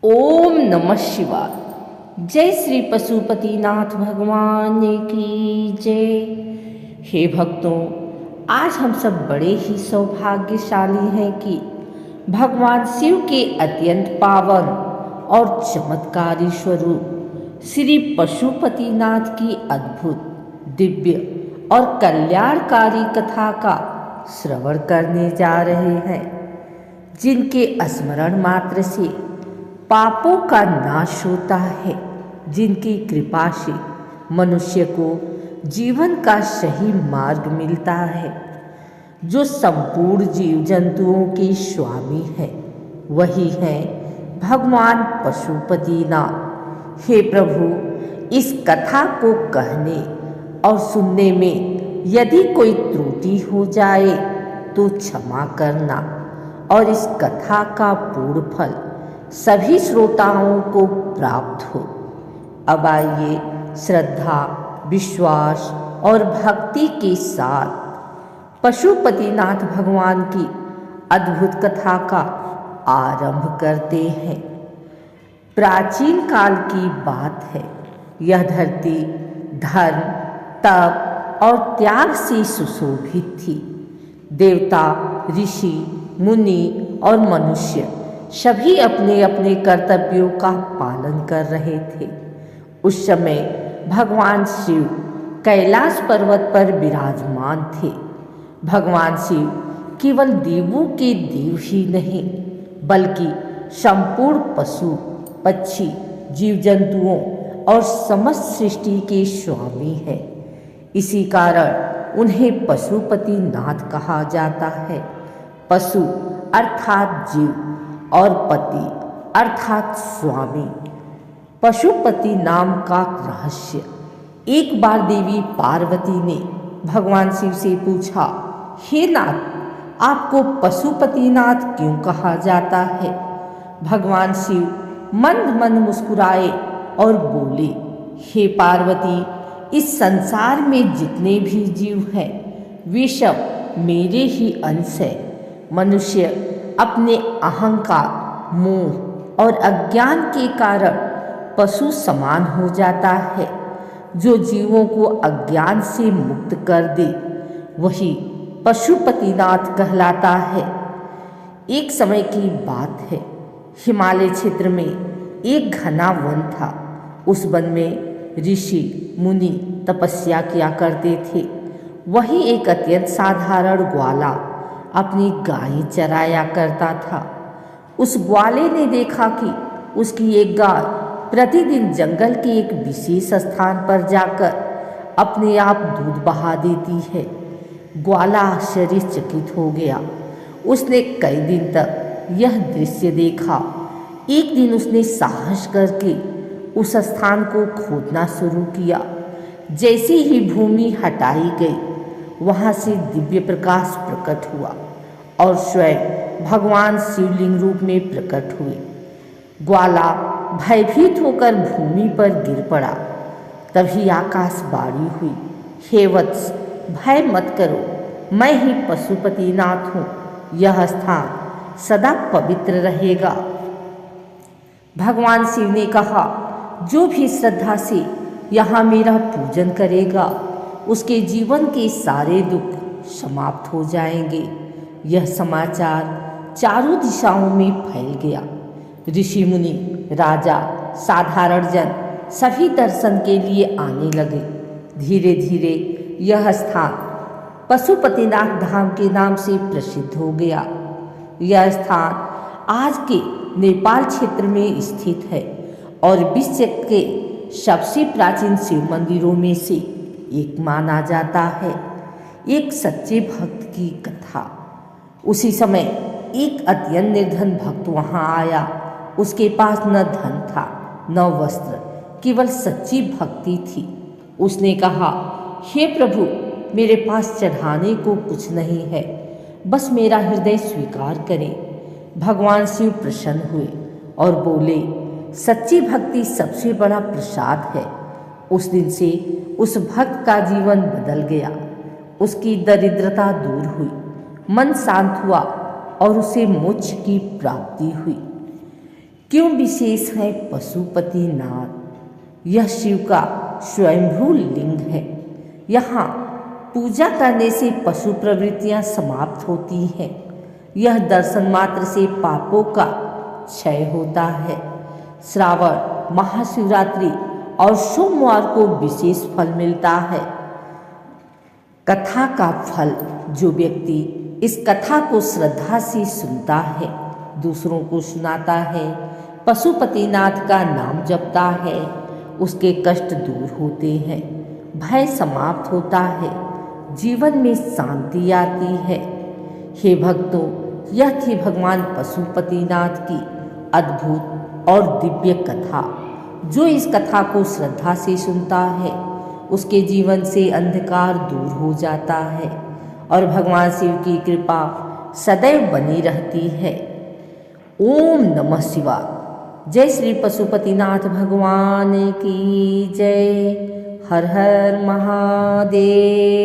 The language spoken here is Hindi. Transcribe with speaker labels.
Speaker 1: ओम नमः शिवाय। जय श्री पशुपतिनाथ भगवान की जय। हे भक्तों, आज हम सब बड़े ही सौभाग्यशाली हैं कि भगवान शिव के अत्यंत पावन और चमत्कारी स्वरूप श्री पशुपतिनाथ की अद्भुत, दिव्य और कल्याणकारी कथा का श्रवण करने जा रहे हैं, जिनके स्मरण मात्र से पापों का नाश होता है, जिनकी कृपा से मनुष्य को जीवन का सही मार्ग मिलता है, जो संपूर्ण जीव जंतुओं के स्वामी है, वही है भगवान पशुपतिनाथ। हे प्रभु, इस कथा को कहने और सुनने में यदि कोई त्रुटि हो जाए तो क्षमा करना, और इस कथा का पूर्ण फल सभी श्रोताओं को प्राप्त हो। अब आइए श्रद्धा, विश्वास और भक्ति के साथ पशुपतिनाथ भगवान की अद्भुत कथा का आरंभ करते हैं। प्राचीन काल की बात है। यह धरती धर्म, तप और त्याग से सुशोभित थी। देवता, ऋषि, मुनि और मनुष्य सभी अपने अपने कर्तव्यों का पालन कर रहे थे। उस समय भगवान शिव कैलाश पर्वत पर विराजमान थे। भगवान शिव केवल देवों के देव ही नहीं, बल्कि संपूर्ण पशु, पक्षी, जीव जंतुओं और समस्त सृष्टि के स्वामी हैं। इसी कारण उन्हें पशुपतिनाथ कहा जाता है। पशु अर्थात जीव और पति अर्थात स्वामी। पशुपति नाम का रहस्य। एक बार देवी पार्वती ने भगवान शिव से पूछा, हे नाथ, आपको पशुपतिनाथ क्यों कहा जाता है? भगवान शिव मंद मंद मुस्कुराए और बोले, हे पार्वती, इस संसार में जितने भी जीव हैं वे सब मेरे ही अंश हैं। मनुष्य अपने अहंकार, मोह और अज्ञान के कारण पशु समान हो जाता है। जो जीवों को अज्ञान से मुक्त कर दे वही पशुपतिनाथ कहलाता है। एक समय की बात है। हिमालय क्षेत्र में एक घना वन था। उस वन में ऋषि मुनि तपस्या किया करते थे। वही एक अत्यंत साधारण ग्वाला अपनी गाय चराया करता था। उस ग्वाले ने देखा कि उसकी एक गाय प्रतिदिन जंगल के एक विशेष स्थान पर जाकर अपने आप दूध बहा देती है। ग्वाला आश्चर्यचकित हो गया। उसने कई दिन तक यह दृश्य देखा। एक दिन उसने साहस करके उस स्थान को खोदना शुरू किया। जैसे ही भूमि हटाई गई, वहाँ से दिव्य प्रकाश प्रकट हुआ और स्वयं भगवान शिवलिंग रूप में प्रकट हुए। ग्वाला भयभीत होकर भूमि पर गिर पड़ा। तभी आकाशवाणी हुई, हे वत्स, भय मत करो, मैं ही पशुपतिनाथ हूँ। यह स्थान सदा पवित्र रहेगा। भगवान शिव ने कहा, जो भी श्रद्धा से यहाँ मेरा पूजन करेगा उसके जीवन के सारे दुख समाप्त हो जाएंगे। यह समाचार चारों दिशाओं में फैल गया। ऋषि मुनि, राजा, साधारण जन सभी दर्शन के लिए आने लगे। धीरे धीरे यह स्थान पशुपतिनाथ धाम के नाम से प्रसिद्ध हो गया। यह स्थान आज के नेपाल क्षेत्र में स्थित है और विश्व के सबसे प्राचीन शिव मंदिरों में से एक माना जाता है। एक सच्चे भक्त की कथा। उसी समय एक अत्यंत निर्धन भक्त वहाँ आया। उसके पास न धन था न वस्त्र, केवल सच्ची भक्ति थी। उसने कहा, हे प्रभु, मेरे पास चढ़ाने को कुछ नहीं है, बस मेरा हृदय स्वीकार करें। भगवान शिव प्रसन्न हुए और बोले, सच्ची भक्ति सबसे बड़ा प्रसाद है। उस दिन से उस भक्त का जीवन बदल गया। उसकी दरिद्रता दूर हुई, मन शांत हुआ और उसे मोक्ष की प्राप्ति हुई। क्यों विशेष है पशुपतिनाथ? यह शिव का स्वयंभू लिंग है। यहाँ पूजा करने से पशु प्रवृत्तियाँ समाप्त होती हैं। यह दर्शन मात्र से पापों का क्षय होता है। श्रावण, महाशिवरात्रि और सोमवार को विशेष फल मिलता है। कथा का फल, जो व्यक्ति इस कथा को श्रद्धा से सुनता है, दूसरों को सुनाता है, पशुपतिनाथ का नाम जपता है, उसके कष्ट दूर होते हैं, भय समाप्त होता है, जीवन में शांति आती है। हे भक्तों, यह थी भगवान पशुपतिनाथ की अद्भुत और दिव्य कथा। जो इस कथा को श्रद्धा से सुनता है, उसके जीवन से अंधकार दूर हो जाता है और भगवान शिव की कृपा सदैव बनी रहती है। ओम नमः शिवाय। जय श्री पशुपतिनाथ भगवान की जय। हर हर महादेव।